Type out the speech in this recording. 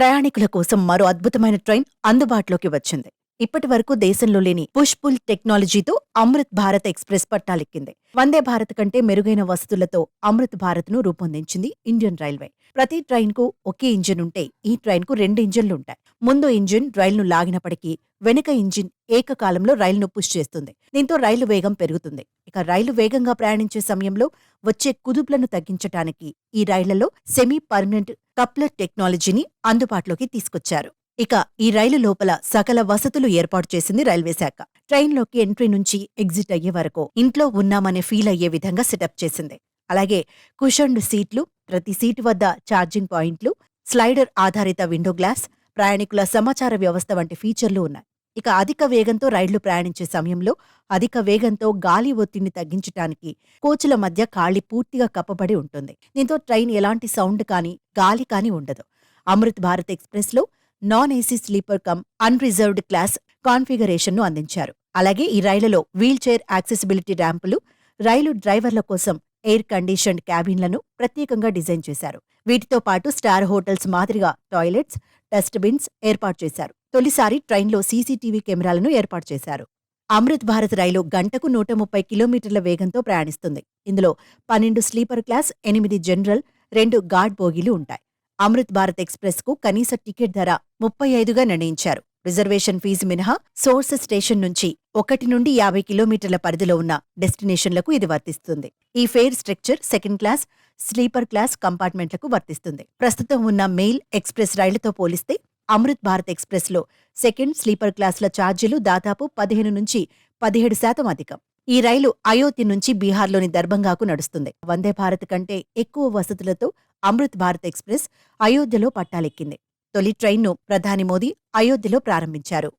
ప్రయాణికుల కోసం మరో అద్భుతమైన ట్రైన్ అందుబాటులోకి వచ్చింది. ఇప్పటి వరకు దేశంలో లేని పుష్ పుల్ టెక్నాలజీతో అమృత్ భారత్ ఎక్స్ప్రెస్ పట్టాలెక్కింది. వందే భారత్ కంటే మెరుగైన వసతులతో అమృత్ భారత్ ను రూపొందించింది ఇండియన్ రైల్వే. ప్రతి ట్రైన్ కు ఒకే ఇంజిన్ ఉంటే ఈ ట్రైన్ కు 2 ఇంజిన్లుంటాయి. ముందు ఇంజిన్ రైలును లాగినప్పటికీ వెనుక ఇంజిన్ ఏకకాలంలో రైలును పుష్ చేస్తుంది. దీంతో రైలు వేగం పెరుగుతుంది. ఇక రైలు వేగంగా ప్రయాణించే సమయంలో వచ్చే కుదుపులను తగ్గించటానికి ఈ రైళ్లలో సెమీ పర్మనెంట్ కప్లర్ టెక్నాలజీని అందుబాటులోకి తీసుకొచ్చారు. ఇక ఈ రైలు లోపల సకల వసతులు ఏర్పాటు చేసింది రైల్వే శాఖ. ట్రైన్లోకి ఎంట్రీ నుంచి ఎగ్జిట్ అయ్యే వరకు ఇంట్లో ఉన్నామనే ఫీల్ అయ్యే విధంగా సెటప్ చేసింది. అలాగే కుషన్డ్ సీట్లు, ప్రతి సీటు వద్ద ఛార్జింగ్ పాయింట్లు, స్లైడర్ ఆధారిత విండో గ్లాస్, ప్రయాణికుల సమాచార వ్యవస్థ వంటి ఫీచర్లు ఉన్నాయి. ఇక అధిక వేగంతో రైళ్లు ప్రయాణించే సమయంలో అధిక వేగంతో గాలి ఒత్తిడిని తగ్గించటానికి కోచ్ల మధ్య ఖాళీ పూర్తిగా కప్పబడి ఉంటుంది. దీంతో ట్రైన్ ఎలాంటి సౌండ్ కానీ గాలి కానీ ఉండదు. అమృత్ భారత్ ఎక్స్ప్రెస్ లో non AC sleeper come unreserved class కాన్ఫిగరేషన్ను అందించారు. అలాగే ఈ రైళ్లలో వీల్ చైర్ యాక్సెసిబిలిటీ ర్యాంపులు, రైలు డ్రైవర్ల కోసం ఎయిర్ కండిషన్డ్ క్యాబిన్లను ప్రత్యేకంగా డిజైన్ చేశారు. వీటితో పాటు స్టార్ హోటల్స్ మాదిరిగా టాయిలెట్స్, డస్ట్ బిన్స్ ఏర్పాటు చేశారు. తొలిసారి ట్రైన్లో సీసీటీవీ కెమెరాలను ఏర్పాటు చేశారు. అమృత్ భారత్ రైలు గంటకు 130 కిలోమీటర్ల వేగంతో ప్రయాణిస్తుంది. ఇందులో 12 స్లీపర్ క్లాస్, 8 జనరల్, 2 గార్డ్ బోగీలు ఉంటాయి. అమృత్ భారత్ ఎక్స్ప్రెస్ కు కనీస టికెట్ ధర 35గా నిర్ణయించారు. రిజర్వేషన్ ఫీజు మినహా సోర్స్ స్టేషన్ నుంచి 1 నుండి 50 కిలోమీటర్ల పరిధిలో ఉన్న డెస్టినేషన్లకు ఇది వర్తిస్తుంది. ఈ fare structure second class, sleeper class కంపార్ట్మెంట్లకు వర్తిస్తుంది. ప్రస్తుతం ఉన్న మెయిల్ ఎక్స్ప్రెస్ రైళ్లతో పోలిస్తే అమృత్ భారత్ ఎక్స్ప్రెస్ లో సెకండ్, స్లీపర్ క్లాసుల ఛార్జీలు దాదాపు 15 నుంచి 17% అధికం. ఈ రైలు అయోధ్య నుంచి బీహార్లోని దర్భంగాకు నడుస్తుంది. వందే భారత్ కంటే ఎక్కువ వసతులతో అమృత్ భారత్ ఎక్స్ప్రెస్ అయోధ్యలో పట్టాలెక్కింది. తొలి ట్రైన్ను ప్రధాని మోదీ అయోధ్యలో ప్రారంభించారు.